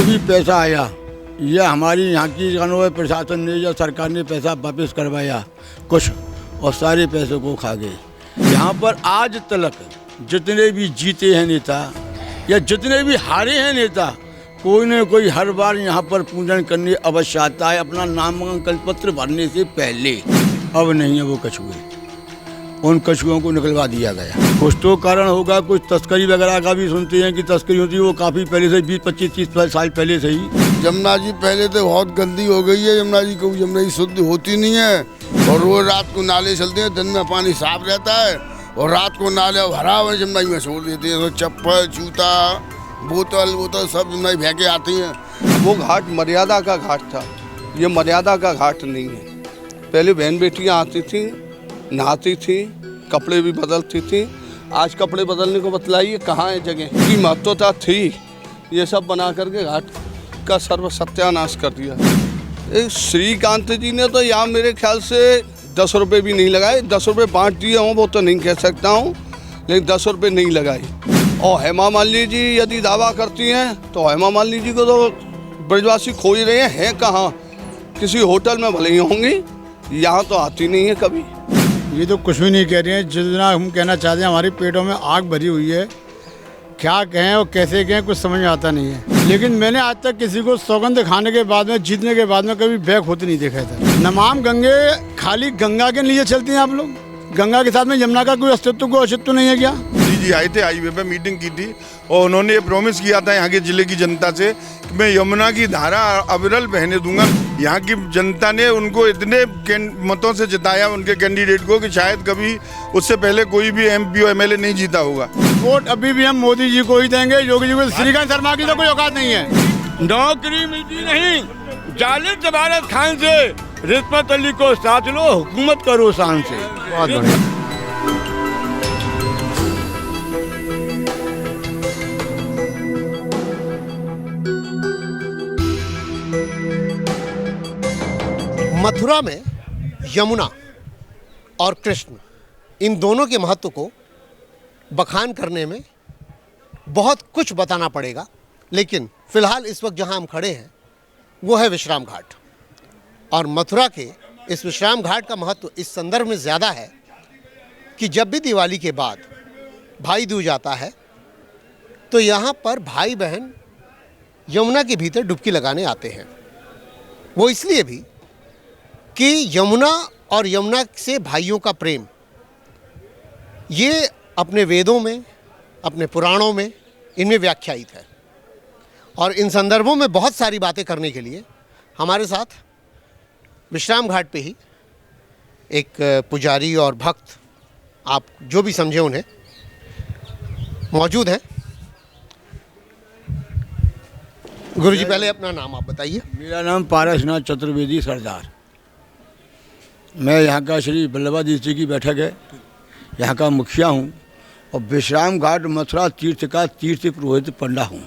भी पैसा आया ये हमारी यहाँ की कानून प्रशासन ने या सरकार ने पैसा वापस करवाया कुछ और सारे पैसों को खा गए। यहाँ पर आज तक जितने भी जीते हैं नेता या जितने भी हारे हैं नेता, कोई न कोई हर बार यहाँ पर पूजन करने अवश्य आता है अपना नामांकन पत्र भरने से पहले। अब नहीं है वो कछुए, उन कछुओं को निकलवा दिया गया। कुछ तो कारण होगा, कुछ तस्करी वगैरह का भी सुनते हैं कि तस्करी होती है, वो काफ़ी पहले से 20-25-30 साल पहले से ही। यमुना जी पहले तो बहुत गंदी हो गई है यमुना जी को, यमुना जी शुद्ध होती नहीं है और रोज रात को नाले चलते हैं, दिन में पानी साफ रहता है और रात को नाले भरा हुआ यमुना जी में छोड़ देते हैं। तो चप्पल जूता बोतल सब यमुना जी फेंके आती हैं। वो घाट मर्यादा का घाट था, ये मर्यादा का घाट नहीं है। पहले बहन बेटियाँ आती थी, नहाती थी, कपड़े भी बदलती थी। आज कपड़े बदलने को बतलाइए कहाँ है जगह की महत्वता थी। ये सब बना करके घाट का सर्व सत्यानाश कर दिया। श्रीकांत जी ने तो यहाँ मेरे ख्याल से 10 रुपये भी नहीं लगाए। 10 रुपये बांट दिए हों वो तो नहीं कह सकता हूँ, लेकिन 10 रुपये नहीं लगाए। और हेमा मालिनी जी यदि दावा करती हैं तो हेमा मालिनी जी को तो ब्रजवासी खोज रहे हैं कहाँ, किसी होटल में भले ही होंगी, यहाँ तो आती नहीं है कभी। ये तो कुछ भी नहीं कह रहे हैं। जितना हम कहना चाहते हैं, हमारे पेटों में आग भरी हुई है, क्या कहें और कैसे कहें कुछ समझ में आता नहीं है। लेकिन मैंने आज तक किसी को सौगंध खाने के बाद में, जीतने के बाद में कभी बैक होते नहीं देखा था। नमाम गंगे खाली गंगा के लिए चलती हैं आप लोग, गंगा के साथ में यमुना का कोई अस्तित्व नहीं है क्या? जी आए थे, हाईवे पे मीटिंग की थी और उन्होंने ये प्रॉमिस किया था यहाँ के जिले की जनता से कि मैं यमुना की धारा अविरल बहने दूंगा। यहाँ की जनता ने उनको इतने मतों से जिताया उनके कैंडिडेट को कि शायद कभी उससे पहले कोई भी MP और MLA नहीं जीता होगा। वोट अभी भी हम मोदी जी को ही देंगे, योगी जी को। श्रीकांत शर्मा की तो कोई औकात नहीं है। नौकरी मिलती नहीं, जालिम जबारत खान से रिश्वत अली को साथ लो, हुकूमत करो शान से। बहुत बढ़िया। मथुरा में यमुना और कृष्ण, इन दोनों के महत्व को बखान करने में बहुत कुछ बताना पड़ेगा, लेकिन फिलहाल इस वक्त जहां हम खड़े हैं वो है विश्राम घाट। और मथुरा के इस विश्राम घाट का महत्व इस संदर्भ में ज़्यादा है कि जब भी दिवाली के बाद भाई दूज आता है तो यहाँ पर भाई बहन यमुना के भीतर डुबकी लगाने आते हैं। वो इसलिए भी कि यमुना और यमुना से भाइयों का प्रेम ये अपने वेदों में, अपने पुराणों में, इनमें व्याख्यायित है। और इन संदर्भों में बहुत सारी बातें करने के लिए हमारे साथ विश्राम घाट पे ही एक पुजारी और भक्त, आप जो भी समझे उन्हें, मौजूद हैं। गुरुजी पहले अपना नाम आप बताइए। मेरा नाम पारसनाथ चतुर्वेदी सरदार। मैं यहाँ का श्री बल्लभादेव जी की बैठक है, यहाँ का मुखिया हूँ और विश्राम घाट मथुरा तीर्थ का तीर्थ पुरोहित पंडा हूँ,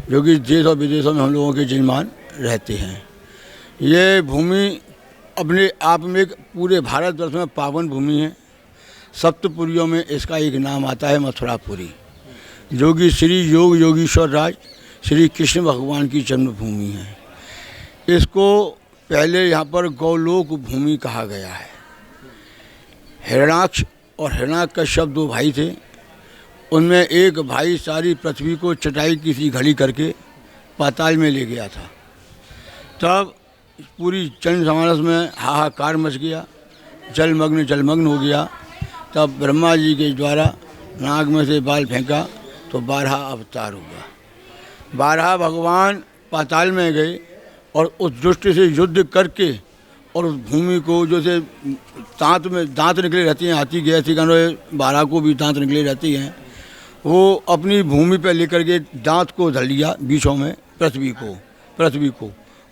जो कि देश और विदेशों में हम लोगों के जजमान रहते हैं। ये भूमि अपने आप में एक पूरे भारतवर्ष में पावन भूमि है। सप्तपुरियों में इसका एक नाम आता है मथुरापुरी, जो कि श्री योग योगीश्वर राज श्री कृष्ण भगवान की जन्मभूमि है। इसको पहले यहाँ पर गौलोक भूमि कहा गया है। हिरणाक्ष और हिरणाक्ष का शब्द दो भाई थे, उनमें एक भाई सारी पृथ्वी को चटाई की सी घड़ी करके पाताल में ले गया था। तब पूरी जन समाज में हाहाकार मच गया, जलमग्न हो गया। तब ब्रह्मा जी के द्वारा नाग में से बाल फेंका तो 12 अवतार हुआ। 12 भगवान पाताल में गए और उस दुष्ट से युद्ध करके और उस भूमि को, जो से दांत निकले रहती हैं, हाथी गए थी 12 को भी दांत निकले रहती हैं, वो अपनी भूमि पर लेकर के दांत को धर लिया बीचों में पृथ्वी को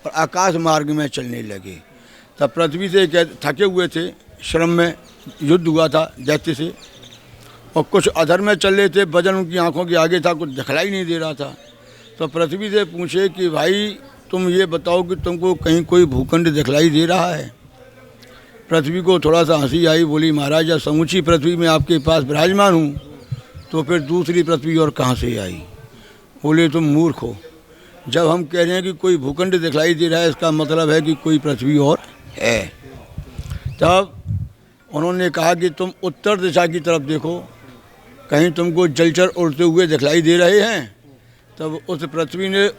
और आकाश मार्ग में चलने लगे। तब पृथ्वी से थके हुए थे, श्रम में युद्ध हुआ था दैत्य से, और कुछ अधर में चल रहे थे, वजन उनकी आंखों के आगे था, कुछ दिखलाई नहीं दे रहा था। तो पृथ्वी से पूछे कि भाई तुम ये बताओ कि तुमको कहीं कोई भूखंड दिखलाई दे रहा है? पृथ्वी को थोड़ा सा हंसी आई, बोली महाराज जब समूची पृथ्वी में आपके पास विराजमान हूँ तो फिर दूसरी पृथ्वी और कहाँ से आई? बोले तुम मूर्ख हो, जब हम कह रहे हैं कि कोई भूखंड दिखलाई दे रहा है, इसका मतलब है कि कोई पृथ्वी और है। तब उन्होंने कहा कि तुम उत्तर दिशा की तरफ देखो, कहीं तुमको जलचर उड़ते हुए दिखलाई दे रहे हैं। तब उस पृथ्वी ने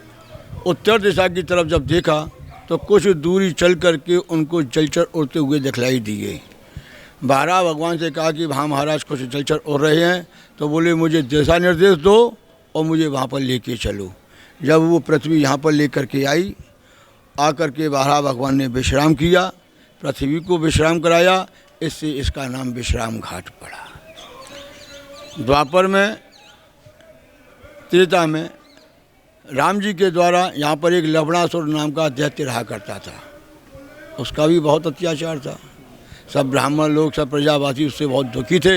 उत्तर दिशा की तरफ जब देखा तो कुछ दूरी चल करके उनको जलचर उड़ते हुए दिखलाई दिए। बारह भगवान से कहा कि हाँ महाराज, कुछ जलचर उड़ रहे हैं। तो बोले मुझे दिशा निर्देश दो और मुझे वहाँ पर लेके चलो। जब वो पृथ्वी यहाँ पर लेकर के आई, आकर के बारह भगवान ने विश्राम किया, पृथ्वी को विश्राम कराया, इससे इसका नाम विश्राम घाट पड़ा। द्वापर में, त्रेता में राम जी के द्वारा यहाँ पर एक लवणासुर नाम का दैत्य रहा करता था। उसका भी बहुत अत्याचार था। सब ब्राह्मण लोग, सब प्रजावासी उससे बहुत दुखी थे।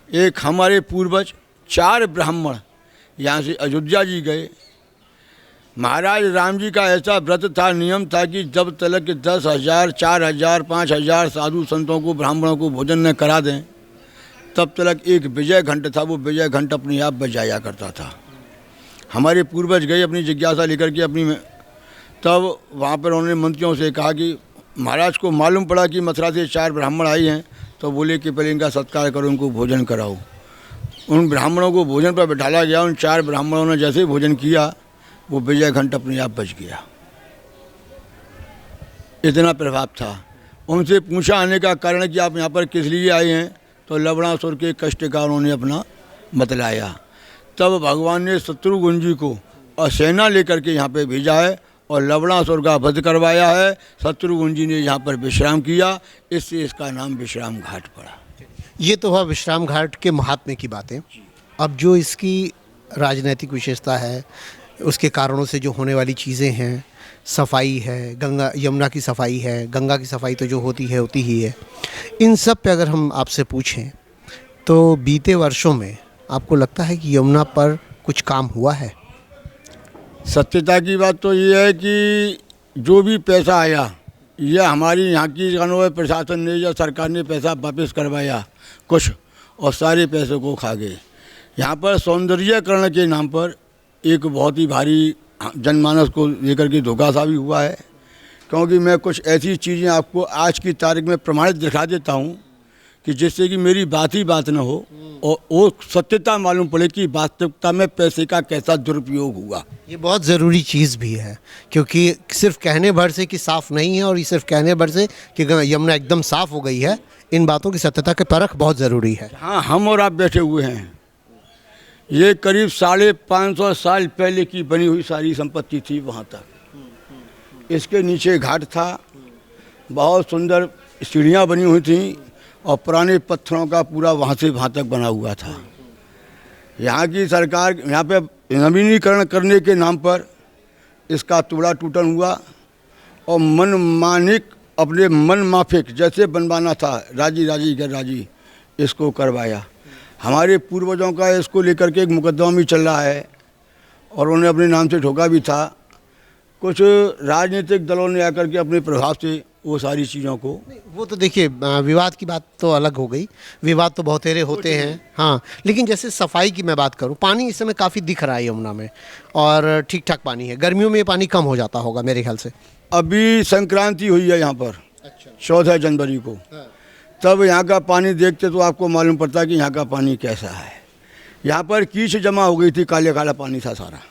एक हमारे पूर्वज 4 ब्राह्मण यहाँ से अयोध्या जी गए। महाराज राम जी का ऐसा व्रत था, नियम था कि जब तक 10,000, 4,000, 5,000 साधु संतों को, ब्राह्मणों को भोजन न करा दें, तब तक एक विजय घंट था, वो विजय घंट अपने आप बजाया करता था। हमारे पूर्वज गए अपनी जिज्ञासा लेकर के अपनी में, तब वहाँ पर उन्होंने मंत्रियों से कहा कि महाराज को मालूम पड़ा कि मथुरा से 4 ब्राह्मण आए हैं, तो बोले कि पहले इनका सत्कार करो, उनको भोजन कराओ। उन ब्राह्मणों को भोजन पर बैठाला गया। उन 4 ब्राह्मणों ने जैसे ही भोजन किया, वो विजय घंट अपने आप बज गया। इतना प्रभाव था। उनसे पूछा आने का कारण कि आप यहाँ पर किस लिए आए हैं, तो लवणासुर के कष्ट का उन्होंने अपना बतलाया। तब भगवान ने शत्रुघ्न जी को और सेना लेकर के यहाँ पे भेजा है और लवणासुर का वध करवाया है। शत्रुघ्न जी ने यहाँ पर विश्राम किया, इससे इसका नाम विश्राम घाट पड़ा। ये तो हुआ विश्राम घाट के महात्म्य की बातें। अब जो इसकी राजनीतिक विशेषता है, उसके कारणों से जो होने वाली चीज़ें हैं, सफाई है, गंगा यमुना की सफाई है, गंगा की सफाई तो जो होती ही है। इन सब पे अगर हम आपसे पूछें तो बीते वर्षों में आपको लगता है कि यमुना पर कुछ काम हुआ है? सत्यता की बात तो ये है कि जो भी पैसा आया, यह हमारी यहाँ की कानून प्रशासन ने या सरकार ने पैसा वापस करवाया कुछ, और सारे पैसों को खा गए। यहाँ पर सौंदर्यीकरण के नाम पर एक बहुत ही भारी जनमानस को लेकर के धोखा सा भी हुआ है। क्योंकि मैं कुछ ऐसी चीज़ें आपको आज की तारीख में प्रमाणित दिखा देता हूँ कि जिससे कि मेरी बात ही बात न हो और वो सत्यता मालूम पड़े कि वास्तविकता में पैसे का कैसा दुरुपयोग हुआ। ये बहुत ज़रूरी चीज़ भी है, क्योंकि सिर्फ कहने भर से कि साफ़ नहीं है और ये सिर्फ कहने भर से कि यमुना एकदम साफ़ हो गई है, इन बातों की सत्यता के परख बहुत ज़रूरी है। हाँ, हम और आप बैठे हुए हैं। ये करीब 550 साल पहले की बनी हुई सारी संपत्ति थी वहाँ तक। इसके नीचे घाट था, बहुत सुंदर सीढ़ियाँ बनी हुई थी और पुराने पत्थरों का पूरा वहाँ से वहाँ तक बना हुआ था। यहाँ की सरकार यहाँ पे नवीनीकरण करने के नाम पर इसका तोड़ा टूटन हुआ और मनमानिक अपने मन माफिक जैसे बनवाना था, राजी राजी गैर राजी, इसको करवाया। हमारे पूर्वजों का इसको लेकर के एक मुकदमा भी चल रहा है और उन्हें अपने नाम से ठोका भी था। कुछ राजनीतिक दलों ने आकर के अपने प्रभाव से वो सारी चीज़ों को, वो तो देखिए विवाद की बात तो अलग हो गई, विवाद तो बहुतेरे होते हैं। हाँ, लेकिन जैसे सफाई की मैं बात करूँ, पानी इस समय काफ़ी दिख रहा है यमुना में और ठीक ठाक पानी है। गर्मियों में ये पानी कम हो जाता होगा मेरे ख्याल से। अभी संक्रांति हुई है यहाँ पर, अच्छा, 14 जनवरी को। तब यहाँ का पानी देखते तो आपको मालूम पड़ता कि यहाँ का पानी कैसा है। यहाँ पर कीच जमा हो गई थी, काले काला पानी था सारा।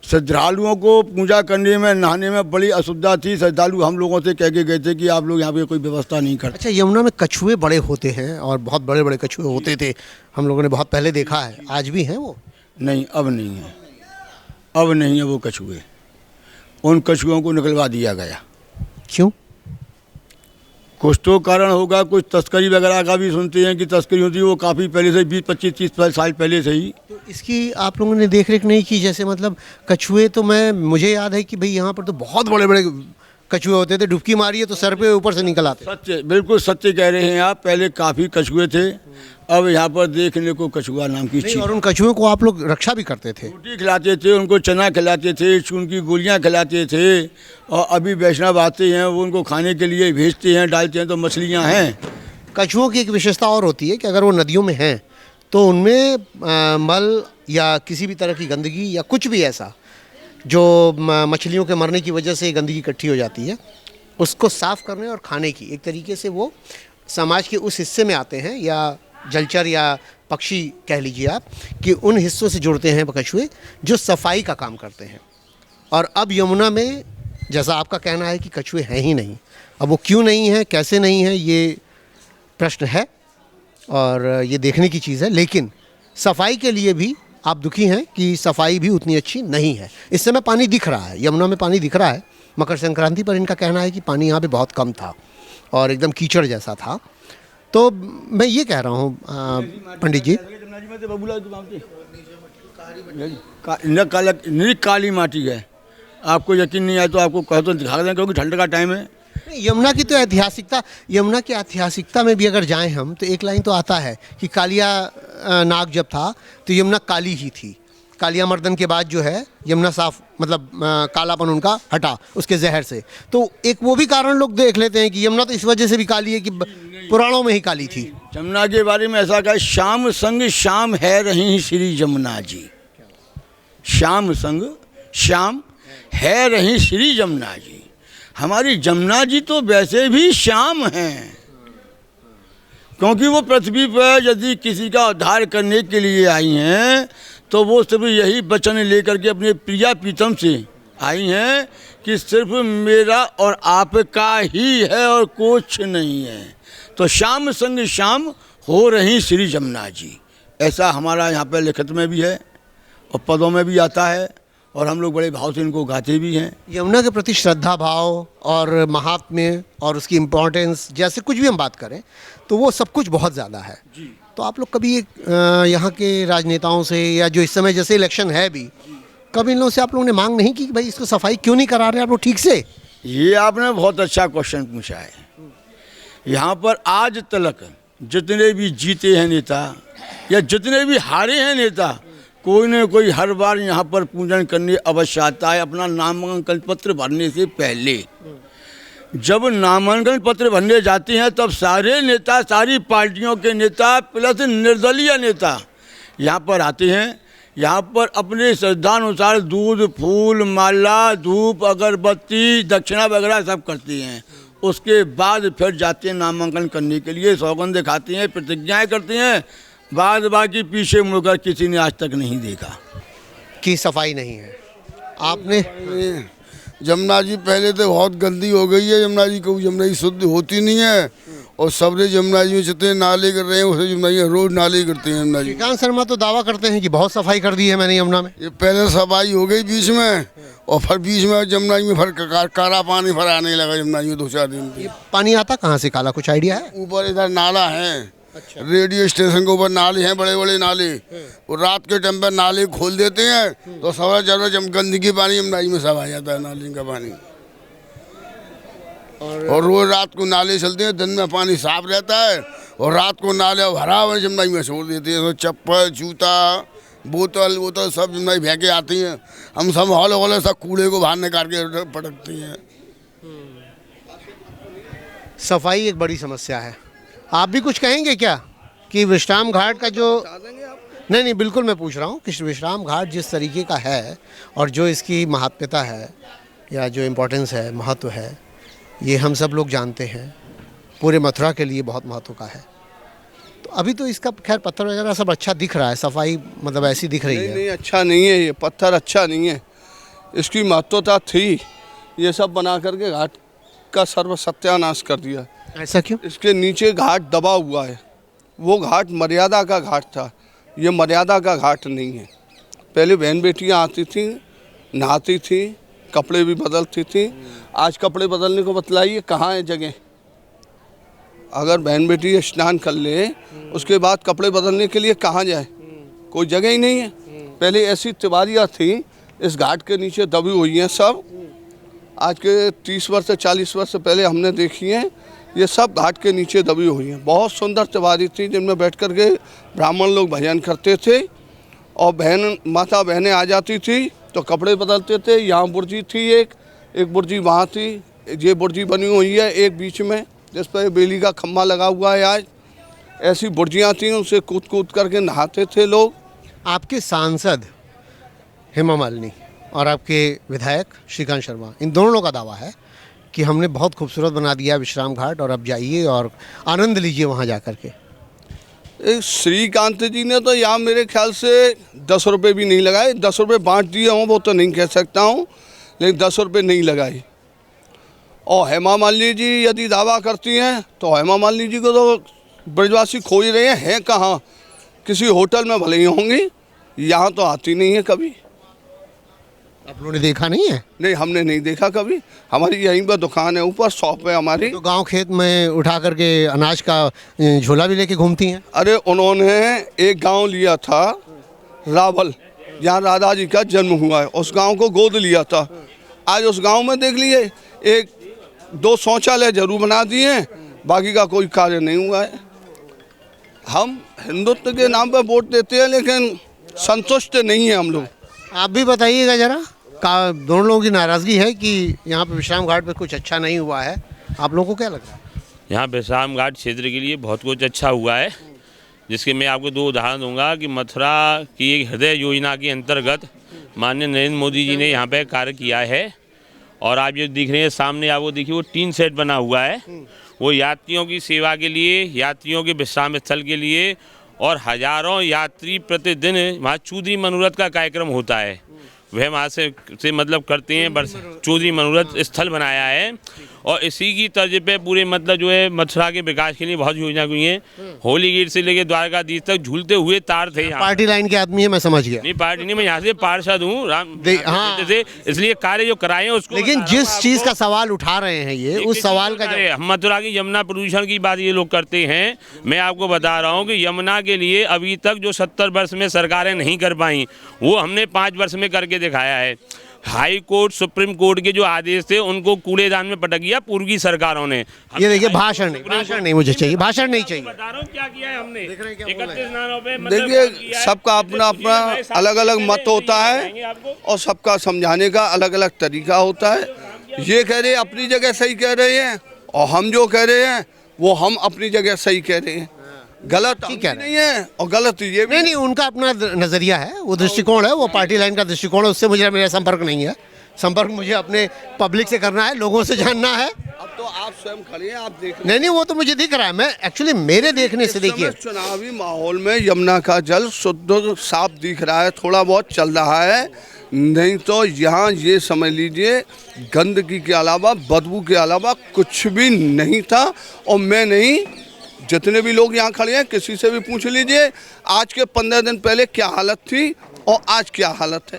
श्रद्धालुओं को पूजा करने में, नहाने में बड़ी असुविधा थी। श्रद्धालु हम लोगों से कह के गए थे कि आप लोग यहाँ पे कोई व्यवस्था नहीं करते। अच्छा, यमुना में कछुए बड़े होते हैं और बहुत बड़े बड़े कछुए होते थे, हम लोगों ने बहुत पहले देखा है। आज भी हैं वो? नहीं, अब नहीं है, अब नहीं है वो कछुए। उन कछुओं को निकलवा दिया गया। क्यों? कुछ तो कारण होगा, कुछ तस्करी वगैरह का भी सुनते हैं कि तस्करी होती है, वो काफ़ी पहले से 20, 25, 30 साल पहले से ही। तो इसकी आप लोगों ने देख रेख नहीं की? जैसे मतलब कछुए तो मुझे याद है कि भाई यहाँ पर तो बहुत बड़े बड़े कछुए होते थे, डुबकी मारिए तो सर पे ऊपर से निकल आते। सत्य, बिल्कुल सत्य कह रहे हैं आप। पहले काफ़ी कछुए थे, अब यहाँ पर देखने को कछुआ नाम की चीज़। और उन कछुओं को आप लोग रक्षा भी करते थे? रोटी खिलाते थे, उनको चना खिलाते थे, चून की गोलियाँ खिलाते थे। और अभी वैष्णव आते हैं, वो उनको खाने के लिए भेजते हैं, डालते हैं तो मछलियाँ हैं। कछुओं की एक विशेषता और होती है कि अगर वो नदियों में हैं तो उनमें मल या किसी भी तरह की गंदगी या कुछ भी ऐसा जो मछलियों के मरने की वजह से गंदगी इकट्ठी हो जाती है, उसको साफ़ करने और खाने की एक तरीके से वो समाज के उस हिस्से में आते हैं, या जलचर या पक्षी कह लीजिए आप, कि उन हिस्सों से जुड़ते हैं कछुए जो सफाई का काम करते हैं। और अब यमुना में जैसा आपका कहना है कि कछुए हैं ही नहीं, अब वो क्यों नहीं है, कैसे नहीं है, ये प्रश्न है और ये देखने की चीज़ है। लेकिन सफाई के लिए भी आप दुखी हैं कि सफाई भी उतनी अच्छी नहीं है। इस समय पानी दिख रहा है, यमुना में पानी दिख रहा है। मकर संक्रांति पर इनका कहना है कि पानी यहाँ पे बहुत कम था और एकदम कीचड़ जैसा था। तो मैं ये कह रहा हूँ पंडित जी, काली माटी है। आपको यकीन नहीं आया तो आपको कह तो दिखा दें, क्योंकि ठंड का टाइम है। यमुना की तो ऐतिहासिकता, यमुना की ऐतिहासिकता में भी अगर जाएं हम तो एक लाइन तो आता है कि कालिया नाग जब था तो यमुना काली ही थी। कालिया मर्दन के बाद जो है यमुना साफ, मतलब कालापन उनका हटा उसके जहर से। तो एक वो भी कारण लोग देख लेते हैं कि यमुना तो इस वजह से भी काली है कि पुराणों में ही काली थी। यमुना के बारे में ऐसा कहा, श्याम संग श्याम है रही श्री यमुना जी। श्याम संग श्याम है रही श्री यमुना जी। हमारी यमुना जी तो वैसे भी श्याम हैं, क्योंकि वो पृथ्वी पर यदि किसी का उद्धार करने के लिए आई हैं तो वो सिर्फ यही वचन लेकर के अपने प्रिया प्रीतम से आई हैं कि सिर्फ मेरा और आपका ही है और कुछ नहीं है। तो श्याम संग श्याम हो रही श्री यमुना जी, ऐसा हमारा यहाँ पर लिखित में भी है और पदों में भी आता है, और हम लोग बड़े भाव से इनको गाते भी हैं। यमुना के प्रति श्रद्धा भाव और महात्म्य और उसकी इम्पोर्टेंस, जैसे कुछ भी हम बात करें तो वो सब कुछ बहुत ज़्यादा है जी। तो आप लोग कभी यहाँ के राजनेताओं से, या जो इस समय जैसे इलेक्शन है भी, कभी इन लोगों से आप लोगों ने मांग नहीं की कि भाई इसको सफाई क्यों नहीं करा रहे आप लोग ठीक से? ये आपने बहुत अच्छा क्वेश्चन पूछा है। यहाँ पर आज तक जितने भी जीते हैं नेता या जितने भी हारे हैं नेता, कोई न कोई हर बार यहाँ पर पूजन करने अवश्य आता है अपना नामांकन पत्र भरने से पहले। जब नामांकन पत्र भरने जाते हैं तब सारे नेता, सारी पार्टियों के नेता प्लस निर्दलीय नेता यहाँ पर आते हैं। यहाँ पर अपने श्रद्धानुसार दूध, फूल, माला, धूप, अगरबत्ती, दक्षिणा वगैरह सब करते हैं। उसके बाद फिर जाते हैं नामांकन करने के लिए, सौगंध दिखाते हैं, प्रतिज्ञाएँ करते हैं। बाद बाकी पीछे मुड़कर किसी ने आज तक नहीं देखा कि सफाई नहीं है। आपने यमुना जी पहले तो बहुत गंदी हो गई है। यमुना जी को, यमुना जी शुद्ध होती नहीं है, और सबरे यमुना जी में जितने नाले कर रहे हैं उसे यमुना जी रोज नाले करते हैं। यमुना जी श्रीकांत शर्मा तो दावा करते हैं कि बहुत सफाई कर दी है मैंने यमुना में। ये पहले सफाई हो गई बीच में, और फिर बीच में यमुना जी में फिर काला पानी फिर आने लगा यमुना जी में 2-4 दिन। ये पानी आता कहाँ से काला, कुछ आइडिया है? ऊपर इधर नाला है, रेडियो स्टेशन के ऊपर नाले हैं, बड़े बड़े नाले। वो रात के टाइम पर नाले खोल देते हैं तो सवार जरूर गंदगी पानी यमुना जी में सब आ जाता है, नाले का पानी। और रोज रात को नाले चलते हैं, दिन में पानी साफ रहता है, और रात को नाले भरा हुआ यमुना जी में छोड़ देते हैं। तो चप्पल, जूता, बोतल सब यमुना जी बह के आती हैं। हम सब हौले हौले सब कूड़े को बाहर निकाल के पटकती हैं। सफाई एक बड़ी समस्या है। आप भी कुछ कहेंगे क्या कि विश्राम घाट का जो, नहीं बिल्कुल मैं पूछ रहा हूँ कि विश्राम घाट जिस तरीके का है और जो इसकी महात्म्यता है या जो इम्पोर्टेंस है, महत्व है, ये हम सब लोग जानते हैं, पूरे मथुरा के लिए बहुत महत्व का है। तो अभी तो इसका खैर पत्थर वगैरह सब अच्छा दिख रहा है, सफाई मतलब ऐसी दिख रही है। नहीं, अच्छा नहीं है, ये पत्थर अच्छा नहीं है। इसकी महत्वता थी, ये सब बना करके घाट का सर्व सत्यानाश कर दिया। ऐसा क्यों? इसके नीचे घाट दबा हुआ है। वो घाट मर्यादा का घाट था, ये मर्यादा का घाट नहीं है। पहले बहन बेटियां आती थी, नहाती थी, कपड़े भी बदलती थी। आज कपड़े बदलने को बतलाइए कहाँ है जगह? अगर बहन बेटी स्नान कर ले उसके बाद कपड़े बदलने के लिए कहाँ जाए? कोई जगह ही नहीं है। पहले ऐसी तिवारियाँ थी इस घाट के नीचे दबी हुई हैं सब। आज के 30 वर्ष से 40 वर्ष से पहले हमने देखी हैं, ये सब घाट के नीचे दबी हुई हैं। बहुत सुंदर तिवारी थी जिनमें बैठ कर के ब्राह्मण लोग भजन करते थे, और माता बहनें आ जाती थी तो कपड़े बदलते थे। यहाँ बुर्जी थी, एक बुर्जी वहाँ थी, ये बुर्जी बनी हुई है एक बीच में जिस पर बेली का खम्भा लगा हुआ है। आज ऐसी बुर्जियाँ थी, उनसे कूद कूद करके नहाते थे लोग। आपके सांसद हेमा मालिनी और आपके विधायक श्रीकांत शर्मा, इन दोनों का दावा है कि हमने बहुत खूबसूरत बना दिया विश्राम घाट और अब जाइए और आनंद लीजिए वहाँ जा कर के। श्रीकांत जी ने तो यहाँ मेरे ख्याल से 10 रुपये भी नहीं लगाए। 10 रुपये बांट दिए हों वो तो नहीं कह सकता हूँ, लेकिन 10 रुपये नहीं लगाए। और हेमा मालिनी जी यदि दावा करती हैं तो हेमा मालिनी जी को तो ब्रजवासी खोज रहे हैं कहाँ, किसी होटल में भले ही होंगी, यहाँ तो आती नहीं है कभी। आप लोगों ने देखा नहीं है? नहीं, हमने नहीं देखा कभी। हमारी यहीं पर दुकान है, ऊपर शॉप है हमारी। तो गांव खेत में उठा करके अनाज का झोला भी लेके घूमती हैं। अरे उन्होंने एक गांव लिया था रावल, जहाँ राधा जी का जन्म हुआ है, उस गांव को गोद लिया था। आज उस गांव में देख लिए 1-2 शौचालय जरूर बना दिए हैं, बाकी का कोई कार्य नहीं हुआ है। हम हिंदुत्व के नाम पर वोट देते हैं लेकिन संतुष्ट नहीं है हम लोग। आप भी बताइएगा जरा, दोनों लोगों की नाराज़गी है कि यहाँ पे विश्राम घाट पे कुछ अच्छा नहीं हुआ है, आप लोगों को क्या लग रहा है? यहाँ विश्राम घाट क्षेत्र के लिए बहुत कुछ अच्छा हुआ है, जिसके मैं आपको 2 उदाहरण दूंगा कि मथुरा की एक हृदय योजना के अंतर्गत माननीय नरेंद्र मोदी जी ने यहाँ पे कार्य किया है। और आप ये दिख रहे हैं सामने, आप वो देखिए, वो टीन सेट बना हुआ है, वो यात्रियों की सेवा के लिए, यात्रियों के विश्राम स्थल के लिए, और हजारों यात्री प्रतिदिन वहाँ चौधरी मनोरथ का कार्यक्रम होता है, वह वहाँ से मतलब करते हैं। चौधरी मनोरथ स्थल बनाया है और इसी की तर्ज पे पूरे मतलब जो है मथुरा के विकास के लिए बहुत योजना हुई है। होली गेट से लेकर द्वारकाधीश तक झूलते हुए तार थे। यहाँ पार्टी लाइन के आदमी है, मैं समझ गया। नहीं, पार्टी नहीं, मैं यहाँ से पार्षद हूँ हाँ। इसलिए कार्य जो कराए हैं उसको। लेकिन जिस चीज़ का सवाल उठा रहे हैं ये, उस सवाल का हम मथुरा की यमुना प्रदूषण की बात ये लोग करते हैं। मैं आपको बता रहा हूँ कि यमुना के लिए अभी तक जो 70 वर्ष में सरकारें नहीं कर पाई, वो हमने 5 वर्ष में करके दिखाया है। हाई कोर्ट, सुप्रीम कोर्ट के जो आदेश थे उनको कूड़ेदान में पटक दिया पूर्व की सरकारों ने। ये देखिए, भाषण नहीं मुझे चाहिए, भाषण नहीं चाहिए। बता रहा हूँ क्या किया है हमने। 31 नारों पे देखिए, सबका अपना अपना अलग अलग मत होता है और सबका समझाने का अलग अलग तरीका होता है। ये कह रहे हैं अपनी जगह सही कह रहे हैं, और हम जो कह रहे हैं वो हम अपनी जगह सही कह रहे हैं। गलत ठीक है नहीं है और गलत ये भी नहीं, उनका अपना नज़रिया है, वो दृष्टिकोण है, वो पार्टी लाइन का दृष्टिकोण है, उससे मुझे मेरा संपर्क नहीं है। संपर्क मुझे अपने पब्लिक से करना है, लोगों से जानना है। अब तो आप स्वयं खड़े हैं, आप देख। नहीं, वो तो मुझे दिख रहा है। मैं एक्चुअली मेरे देखने से, देखिए, चुनावी माहौल में यमुना का जल शुद्ध साफ दिख रहा है, थोड़ा बहुत चल रहा है, नहीं तो यहाँ ये समझ लीजिए गंदगी के अलावा, बदबू के अलावा कुछ भी नहीं था। और मैं नहीं, जितने भी लोग यहाँ खड़े हैं किसी से भी पूछ लीजिए आज के 15 दिन पहले क्या हालत थी और आज क्या हालत है।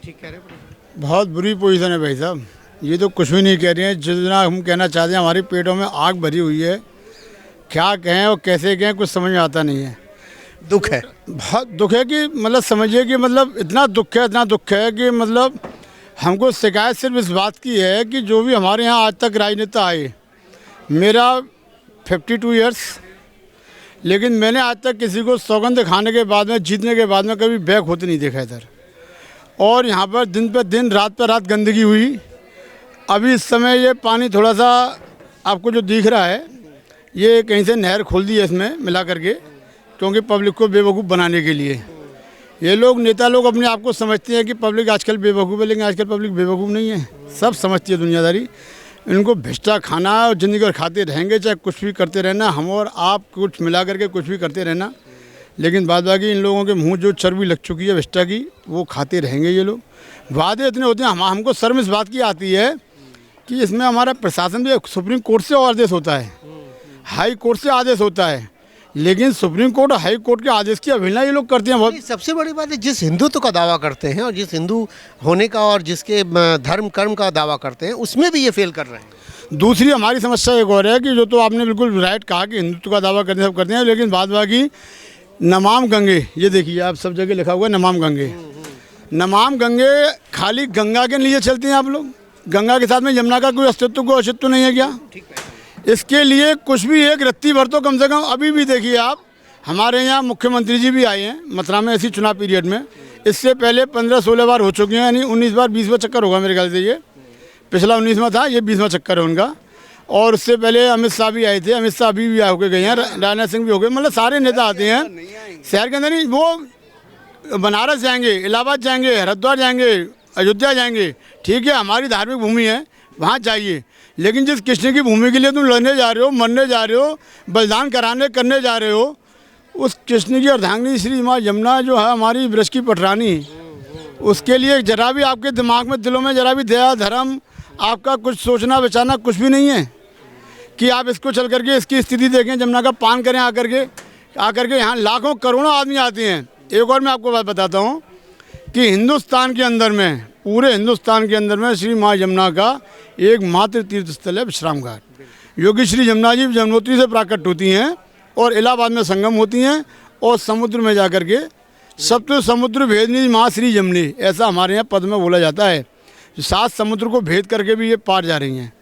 ठीक कह रहे हैं। बहुत बुरी पोजीशन है भाई साहब, ये तो कुछ भी नहीं कह रहे हैं। जितना हम कहना चाहते हैं, हमारे पेटों में आग भरी हुई है, क्या कहें और कैसे कहें कुछ समझ में आता नहीं है। दुख है, बहुत दुख है कि मतलब समझिए कि मतलब इतना दुख है कि मतलब हमको शिकायत सिर्फ इस बात की है कि जो भी हमारे यहाँ आज तक राजनेता आए, मेरा 52 ईयर्स, लेकिन मैंने आज तक किसी को सौगंध खाने के बाद में, जीतने के बाद में कभी बैक होते नहीं देखा इधर। और यहाँ पर दिन पर दिन, रात पर रात गंदगी हुई। अभी इस समय ये पानी थोड़ा सा आपको जो दिख रहा है, ये कहीं से नहर खोल दी है इसमें मिला करके, क्योंकि पब्लिक को बेवकूफ़ बनाने के लिए। ये लोग नेता लोग अपने आप को समझते हैं कि पब्लिक आजकल बेवकूफ़ है, लेकिन आजकल पब्लिक बेवकूफ़ नहीं है, सब समझती है दुनियादारी। इनको भिष्टा खाना और ज़िंदगी भर खाते रहेंगे, चाहे कुछ भी करते रहना, हम और आप कुछ मिला करके कुछ भी करते रहना, लेकिन बाद बाकी इन लोगों के मुंह जो चर्बी लग चुकी है भिष्टा की, वो खाते रहेंगे ये लोग। वादे इतने होते हैं, हमको शर्म इस बात की आती है कि इसमें हमारा प्रशासन भी, सुप्रीम कोर्ट से आदेश होता है, हाई कोर्ट से आदेश होता है, लेकिन सुप्रीम कोर्ट और हाई कोर्ट के आदेश की अवहेलना ये लोग करते हैं। बहुत सबसे बड़ी बात है, जिस हिंदुत्व का दावा करते हैं और जिस हिंदू होने का और जिसके धर्म कर्म का दावा करते हैं, उसमें भी ये फेल कर रहे हैं। दूसरी हमारी समस्या एक और है कि जो तो आपने बिल्कुल राइट कहा कि हिंदुत्व का दावा करते सब करते हैं, लेकिन बाद बाकी नमाम गंगे, ये देखिए आप सब जगह लिखा हुआ है नमाम गंगे। नमाम गंगे खाली गंगा के लिए चलते हैं आप लोग, गंगा के साथ में यमुना का कोई अस्तित्व नहीं है क्या? इसके लिए कुछ भी एक रत्ती भर तो कम से कम, अभी भी देखिए आप, हमारे यहाँ मुख्यमंत्री जी भी आए हैं मथुरा में ऐसी चुनाव पीरियड में, इससे पहले 15-16 बार हो चुके हैं, यानी 19 बार 20वां चक्कर होगा मेरे ख्याल से। ये पिछला 19वां था, ये 20वां चक्कर है उनका। और उससे पहले अमित शाह भी आए थे, अमित शाह भी होके गए हैं, राजनाथ सिंह भी हो गए, मतलब सारे नेता आते हैं शहर के अंदर। नहीं, वो बनारस जाएंगे, इलाहाबाद जाएंगे, हरिद्वार जाएंगे, अयोध्या जाएंगे, ठीक है, हमारी धार्मिक भूमि है, वहाँ जाइए। लेकिन जिस कृष्ण की भूमि के लिए तुम लड़ने जा रहे हो, मरने जा रहे हो, बलिदान करने जा रहे हो, उस कृष्ण की अर्धांगिनी श्री माँ यमुना जो है हमारी ब्रज की पटरानी, उसके लिए जरा भी आपके दिमाग में, दिलों में जरा भी दया धर्म, आपका कुछ सोचना विचारना कुछ भी नहीं है कि आप इसको चल करके इसकी स्थिति देखें, यमुना का पान करें आकर के यहाँ लाखों करोड़ों आदमी आते हैं। एक और मैं आपको बात बताता हूँ कि हिंदुस्तान के अंदर में, पूरे हिंदुस्तान के अंदर में श्री माँ यमुना का एकमात्र तीर्थ स्थल है विश्राम घाट, जो कि श्री यमुना जी जमुनोत्री से प्राकट होती हैं और इलाहाबाद में संगम होती हैं और समुद्र में जा कर के सप्त समुद्र भेदनी माँ श्री यमुनी, ऐसा हमारे यहाँ पद में बोला जाता है। 7 समुद्र को भेद करके भी ये पार जा रही हैं,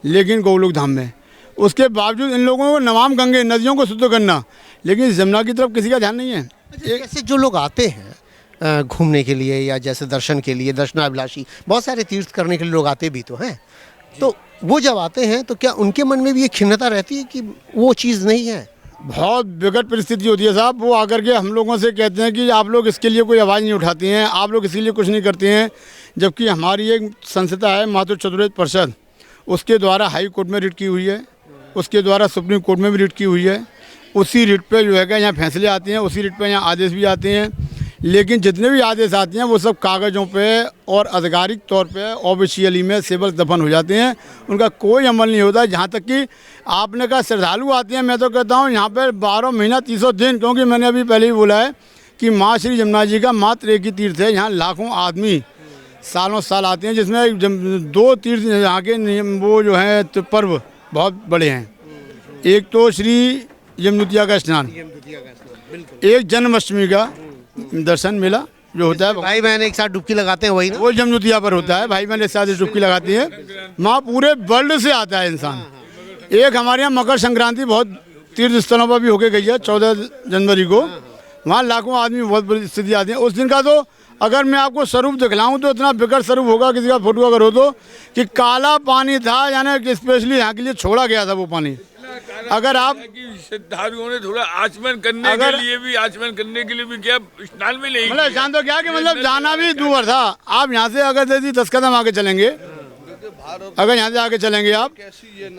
लेकिन गोलोक धाम में। उसके बावजूद इन लोगों को नमाम गंगे, नदियों को शुद्ध करना, लेकिन यमुना की तरफ किसी का ध्यान नहीं है। जैसे जो लोग आते हैं घूमने के लिए या जैसे दर्शन के लिए, दर्शनाभिलाषी, बहुत सारे तीर्थ करने के लिए लोग आते भी तो हैं, तो वो जब आते हैं तो क्या उनके मन में भी ये खिन्नता रहती है कि वो चीज़ नहीं है? बहुत विकट परिस्थिति होती है साहब। वो आकर के हम लोगों से कहते हैं कि आप लोग इसके लिए कोई आवाज़ नहीं उठाती हैं, आप लोग इसके लिए कुछ नहीं करते हैं, जबकि हमारी एक संस्था है मातृ चतुर्वेद परिषद, उसके द्वारा हाई कोर्ट में रिट की हुई है, उसके द्वारा सुप्रीम कोर्ट में भी रिट की हुई है। उसी रिट पे जो है कि यहाँ फैसले आते हैं, उसी रिट पे यहाँ आदेश भी आते हैं, लेकिन जितने भी आदेश आते हैं वो सब कागज़ों पे और आधिकारिक तौर पे ऑफिशियली में सेवल दफन हो जाते हैं, उनका कोई अमल नहीं होता। जहाँ तक कि आपने कहा श्रद्धालु आते हैं, मैं तो कहता हूँ यहाँ पर 12 महीना 300 दिन, क्योंकि मैंने अभी पहले ही बोला है कि माँ श्री यमुना जी का मात्र एक ही तीर्थ है, यहाँ लाखों आदमी सालों साल आते हैं, जिसमें 2 तीर्थ यहाँ के वो जो हैं तो पर्व बहुत बड़े हैं। एक तो श्री यमुनोत्रिया का स्नान, एक जन्माष्टमी का दर्शन मेला जो होता है, भाई बहन एक साथ डुबकी लगाते हैं, वही ना? वो यमुनोत्रिया पर होता है, भाई बहन एक साथ डुबकी लगाती है। वहाँ पूरे वर्ल्ड से आता है इंसान। एक हमारे यहाँ मकर संक्रांति बहुत तीर्थ स्थलों पर भी होके गई है 14 जनवरी को, वहाँ लाखों आदमी बहुत बड़ी स्थिति आती है। उस दिन का तो अगर मैं आपको स्वरूप दिखलाऊं तो इतना विकट स्वरूप होगा, किसी का फोटो अगर हो तो, कि काला पानी था, यानी कि स्पेशली यहाँ के लिए छोड़ा गया था वो पानी। अगर आप श्रद्धालुओं ने थोड़ा आचमन करने के लिए भी क्या स्नान में नहीं, मतलब जान तो क्या कि मतलब जाना भी दूर था। आप यहाँ से अगर जैसे 10 कदम आगे चलेंगे, अगर यहाँ से आगे चलेंगे आप,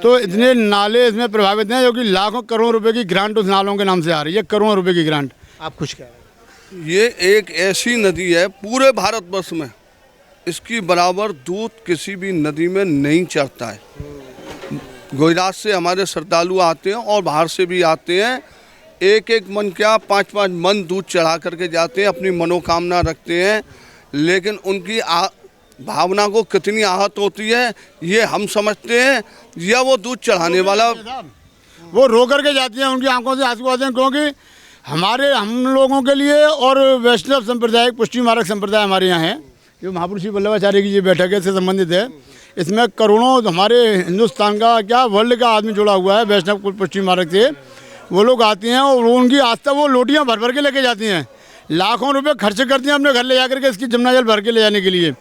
तो इतने नाले इसमें प्रभावित हैं, जो कि लाखों करोड़ों रुपए की ग्रांट उस नालों के नाम से आ रही है, करोड़ों रुपए की ग्रांट। आप कुछ कह रहे हैं? ये एक ऐसी नदी है पूरे भारतवर्ष में, इसकी बराबर दूध किसी भी नदी में नहीं चढ़ता है। गुजरात से हमारे श्रद्धालु आते हैं और बाहर से भी आते हैं, एक मन क्या 5 मन दूध चढ़ा करके जाते हैं, अपनी मनोकामना रखते हैं, लेकिन उनकी भावना को कितनी आहत होती है ये हम समझते हैं, या वो दूध चढ़ाने वाला वो रो करके जाती हैं, उनकी आंखों से आंसू आते हैं, क्योंकि हम लोगों के लिए और वैष्णव संप्रदाय, पुष्टि मार्ग संप्रदाय हमारे यहाँ है, जो महापुरुष श्री वल्लभाचार्य की ये बैठक है, इससे संबंधित है। इसमें करोड़ों हमारे हिंदुस्तान का क्या वर्ल्ड का आदमी जुड़ा हुआ है वैष्णव पुष्टि मार्ग से। वो लोग आते हैं और उनकी आस्था, वो लोटियाँ भर के लेके जाती हैं, लाखों रुपए खर्च करती हैं अपने घर ले जाकर के इसकी जमुना जल भर के ले जाने के लिए।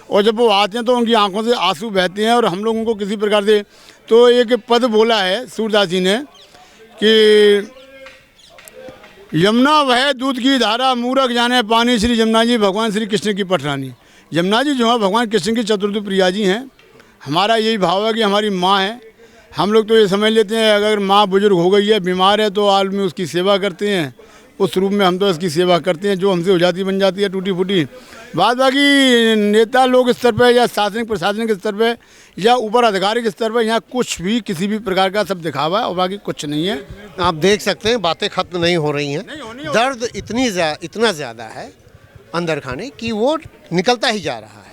और जब वो आते हैं तो उनकी आंखों से आंसू बहते हैं। और हम लोगों को किसी प्रकार से, तो एक पद बोला है सूरदास जी ने कि यमुना वह दूध की धारा, मूरख जाने पानी, श्री यमुना जी भगवान श्री कृष्ण की पटरानी। यमुना जी जो है भगवान कृष्ण की चतुर्थ प्रिया जी हैं। हमारा यही भाव है कि हमारी माँ है। हम लोग तो ये समझ लेते हैं अगर माँ बुजुर्ग हो गई है, बीमार है, तो आदमी उसकी सेवा करते हैं, उस रूप में हम तो इसकी सेवा करते हैं, जो हमसे हो जाती बन जाती है टूटी फूटी बात। बाकी नेता लोग स्तर पर या शासनिक प्रशासनिक स्तर पर या ऊपर आधिकारिक स्तर पर यहाँ कुछ भी किसी भी प्रकार का सब दिखावा है और बाकी कुछ नहीं है। आप देख सकते हैं बातें खत्म नहीं हो रही हैं, दर्द इतना ज़्यादा है अंदर खाने कि वो निकलता ही जा रहा है।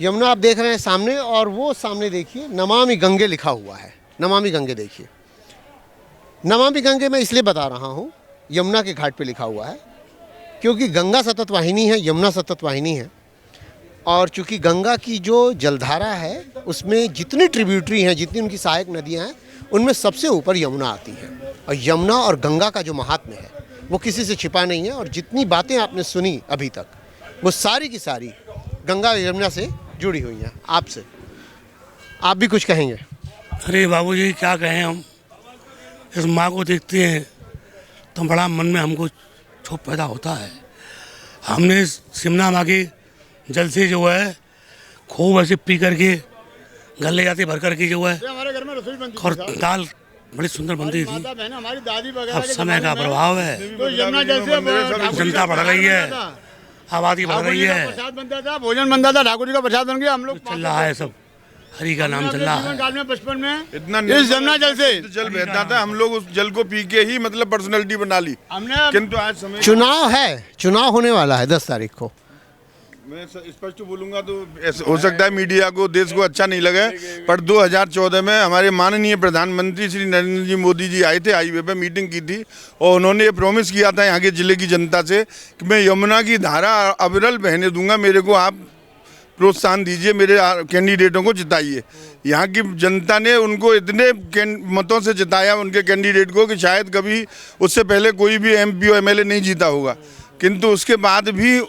यमुना आप देख रहे हैं सामने, और वो सामने देखिए नमामि गंगे लिखा हुआ है। नमामि गंगे देखिए, नमामि गंगे मैं इसलिए बता रहा हूँ, यमुना के घाट पे लिखा हुआ है क्योंकि गंगा सतत वाहिनी है, यमुना सतत वाहिनी है। और चूँकि गंगा की जो जलधारा है उसमें जितनी ट्रिब्यूटरी हैं, जितनी उनकी सहायक नदियाँ हैं, उनमें सबसे ऊपर यमुना आती है। और यमुना और गंगा का जो महात्म्य है वो किसी से छिपा नहीं है। और जितनी बातें आपने सुनी अभी तक वो सारी की सारी गंगा यमुना से जुड़ी हुई हैं। आपसे आप भी कुछ कहेंगे? अरे बाबूजी क्या कहें, हम इस माँ को देखते हैं तो बड़ा मन में हमको क्षोभ पैदा होता है हमने सिमना माँ के जल से जो है खूब ऐसे पी करके घर ले जाते भर करके जो है, हमारे घर में रसोई बनती और दाल बड़ी सुंदर बनती थी। बहन हमारी दादी अब समय का प्रभाव है, तो यमुना जल से जनता बढ़ रही है, आबादी बढ़ रही है, प्रसाद बनता था, भोजन बनता था, ठाकुर जी का प्रसाद बन गया। हम लोग चल रहा है सब, हरि का नाम चल रहा है। काल में बचपन में इतना इस यमुना जल से जल बहता था, हम लोग उस जल को पी के ही मतलब पर्सनैलिटी बना ली। हमने किंतु आज समय चुनाव है, चुनाव होने वाला है 10 तारीख को। मैं स्पष्ट बोलूंगा तो हो सकता है मीडिया को, देश को अच्छा नहीं लगे, पर 2014 में हमारे माननीय प्रधानमंत्री श्री नरेंद्र जी मोदी जी आए थे, हाईवे पे मीटिंग की थी और उन्होंने ये प्रॉमिस किया था यहाँ के जिले की जनता से कि मैं यमुना की धारा अविरल बहने दूंगा, मेरे को आप प्रोत्साहन दीजिए, मेरे कैंडिडेटों को जिताइए। यहाँ की जनता ने उनको इतने मतों से जिताया उनके कैंडिडेट को कि शायद कभी उससे पहले कोई भी MP और MLA नहीं जीता होगा। किंतु उसके बाद भी,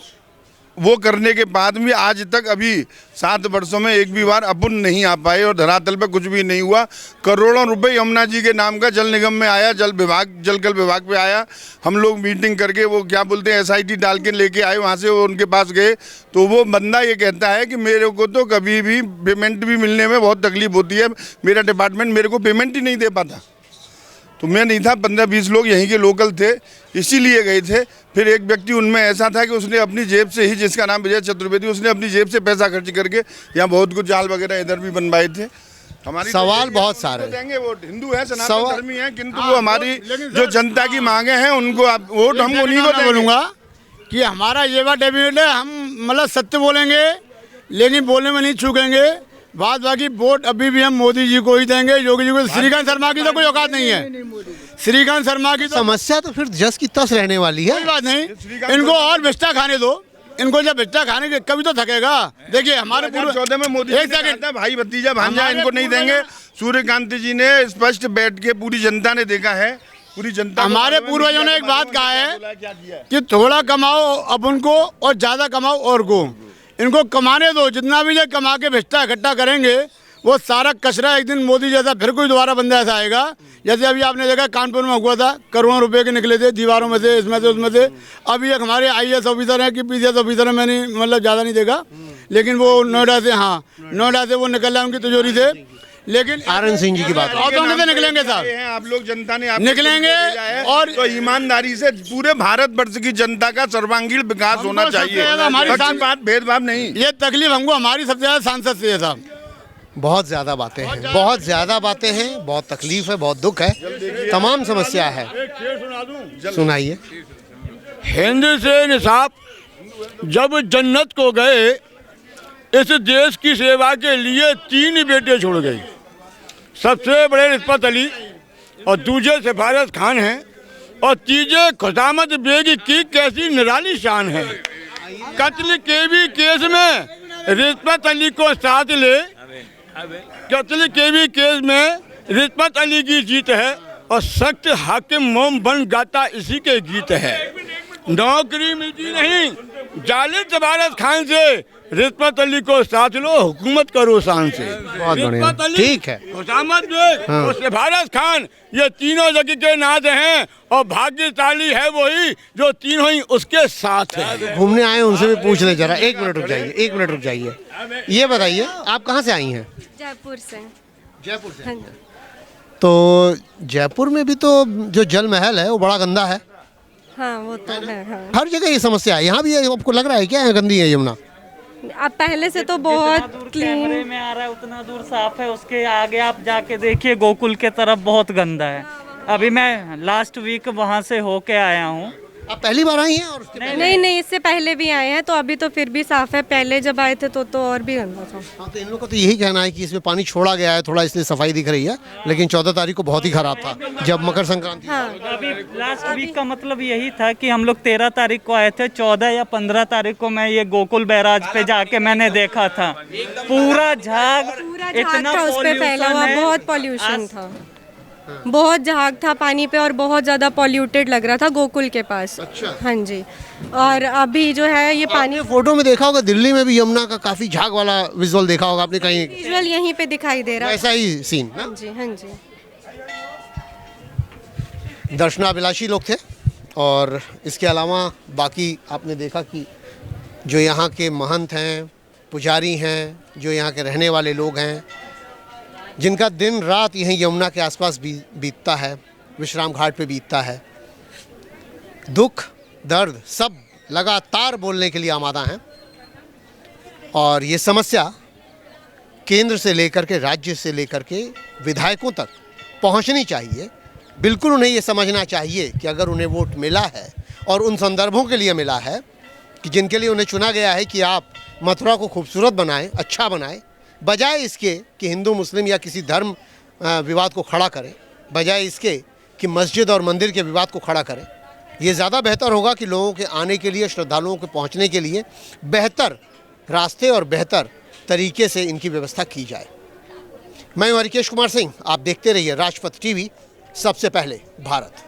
वो करने के बाद भी आज तक अभी 7 वर्षों में एक भी बार अपन नहीं आ पाए और धरातल पे कुछ भी नहीं हुआ। करोड़ों रुपए यमुना जी के नाम का जल निगम में आया, जल विभाग पे आया। हम लोग मीटिंग करके वो क्या बोलते हैं SIT डाल के लेके आए, वहाँ से वो उनके पास गए तो वो बंदा ये कहता है कि मेरे को तो कभी भी पेमेंट भी मिलने में बहुत तकलीफ होती है, मेरा डिपार्टमेंट मेरे को पेमेंट ही नहीं दे पाता। तो मैं नहीं था, 15-20 लोग यहीं के लोकल थे, इसीलिए गए थे। फिर एक व्यक्ति उनमें ऐसा था कि उसने अपनी जेब से ही, जिसका नाम विजय चतुर्वेदी, उसने अपनी जेब से पैसा खर्च करके यहाँ बहुत कुछ जाल वगैरह इधर भी बनवाए थे। हमारी सवाल बहुत सारे देंगे, वो हिंदू है, सनातन धर्मी है, किंतु वो हमारी जो जनता की मांगे हैं उनको आप वोट हम उन्हीं को बोलूँगा कि हमारा ये बात डेफिनेट है, हम मतलब सत्य बोलेंगे लेकिन बोलने में नहीं चूकेंगे। बाकी वोट अभी भी हम मोदी जी को ही देंगे, योगी जी को। श्रीकांत शर्मा की तो कोई औकात नहीं है, श्रीकांत शर्मा की तो समस्या तो फिर जस की तस रहने वाली है। कोई बात नहीं, इनको और भिष्टा खाने दो, इनको जब भिष्टा खाने के कभी तो थकेगा। देखिए हमारे 2014 में मोदी एक सेकंड, भाई भतीजा भांजा इनको नहीं देंगे। सूर्यकांत जी ने स्पष्ट बैठ के पूरी जनता ने देखा है, पूरी जनता। हमारे पूर्वजों ने एक बात कहा है कि थोड़ा कमाओ अपन को और ज्यादा कमाओ और को। इनको कमाने दो, जितना भी ये कमा के भिष्टा इकट्ठा करेंगे वो सारा कचरा एक दिन मोदी जैसा फिर कोई दोबारा बंदा ऐसा आएगा। जैसे अभी आपने देखा कानपुर में हुआ था, करोड़ों रुपए के निकले थे दीवारों में से, इसमें से उसमें से। अभी एक हमारे IAS ऑफिसर हैं कि PCS ऑफिसर है, मैंने मतलब ज़्यादा नहीं देखा, लेकिन वो नोएडा से, हाँ नोएडा से वो निकल रहा है उनकी तिजोरी से। लेकिन आनंद सिंह जी की बात और कौन से निकलेंगे साहब, आप लोग जनता ने निकलेंगे और तो ईमानदारी से पूरे भारतवर्ष की जनता का सर्वांगीण विकास होना चाहिए, हमारी बात भेदभाव नहीं। ये तकलीफ हमको हमारी सबसे ज्यादा सांसद से है साहब। बहुत ज़्यादा बातें हैं, बहुत ज़्यादा बातें हैं, बहुत तकलीफ है, बहुत दुख है, तमाम समस्या है। सुनाइए। हिंद से निसाब जब जन्नत को गए, इस देश की सेवा के लिए 3 बेटे छोड़ गए। सबसे बड़े रिस्पत अली और दूसरे सिफारत खान हैं और तीजे खुशामद बेग की कैसी निराली शान है। कत्ल के भी केस में रिस्पत अली को साथ ले, कत्ल के भी केस में रिस्पत अली की जीत है और सख्त हाकिम मोम बन गाता इसी के गीत है। नौकरी मिलती नहीं जालिम सिफारत खान से, रिस्पत अली को साथ लो, हुकूमत करो शान से। बहुत बढ़िया, ठीक है। खुशामद बेग और सिफारत खान ये तीनों जगह के नाज हैं और भाग्यशाली है वही जो तीनों ही उसके साथ है। घूमने आए उनसे भी पूछ ले जरा, 1 मिनट रुक जाइए, 1 मिनट रुक जाइए। ये बताइए आप कहाँ से आई हैं? जयपुर से। जयपुर से। हाँ जी। तो जयपुर में भी तो जो जल महल है वो बड़ा गंदा है। हाँ वो तो है। हाँ। हर जगह ये समस्या है, यहाँ भी आपको लग रहा है क्या गंदी है यमुना? अब पहले से तो बहुत क्लीन में आ रहा है, उतना दूर साफ है, उसके आगे आप जाके देखिए गोकुल के तरफ बहुत गंदा है। अभी मैं लास्ट वीक वहाँ से होके आया हूँ। आप पहली बार आई हैं? और नहीं, इससे पहले भी आए हैं तो अभी तो फिर भी साफ है। पहले जब आए थे तो और भी गंदा था। हाँ, तो इन लोगों का तो यही कहना है कि इसमें पानी छोड़ा गया है थोड़ा, इसलिए सफाई दिख रही है, लेकिन 14 तारीख को बहुत ही खराब था जब मकर संक्रांति। हाँ। अभी लास्ट वीक का मतलब यही था कि हम लोग 13 तारीख को आए थे, 14 या 15 तारीख को मैं ये गोकुल बैराज पे जाके मैंने देखा था, पूरा झाग इतना था उस पे फैला हुआ, बहुत पॉल्यूशन था, बहुत झाग था पानी पे और बहुत ज़्यादा पॉल्यूटेड लग रहा था गोकुल के पास। अच्छा। हाँ जी। और अभी जो है ये पानी, फोटो में देखा होगा दिल्ली में भी यमुना का काफी झाग वाला विजुअल देखा होगा आपने कहीं? विजुअल यहीं पे दिखाई दे रहा है। ऐसा ही सीन ना? हाँ जी, हाँ जी। दर्शनाभिलाषी लोग थे और इसके अलावा बाकी आपने देखा कि जो यहाँ के महंत हैं, पुजारी हैं, जो यहाँ के रहने वाले लोग हैं, जिनका दिन रात यहीं यमुना के आसपास बीतता है, विश्राम घाट पे बीतता है, दुख दर्द सब लगातार बोलने के लिए आमादा हैं। और ये समस्या केंद्र से लेकर के, राज्य से लेकर के विधायकों तक पहुंचनी चाहिए। बिल्कुल उन्हें ये समझना चाहिए कि अगर उन्हें वोट मिला है और उन संदर्भों के लिए मिला है कि जिनके लिए उन्हें चुना गया है कि आप मथुरा को खूबसूरत बनाएं, अच्छा बनाएं, बजाय इसके कि हिंदू मुस्लिम या किसी धर्म विवाद को खड़ा करें, बजाय इसके कि मस्जिद और मंदिर के विवाद को खड़ा करें, ये ज़्यादा बेहतर होगा कि लोगों के आने के लिए, श्रद्धालुओं के पहुंचने के लिए बेहतर रास्ते और बेहतर तरीके से इनकी व्यवस्था की जाए। मैं हूं हरिकेश कुमार सिंह, आप देखते रहिए राजपथ टीवी, सबसे पहले भारत।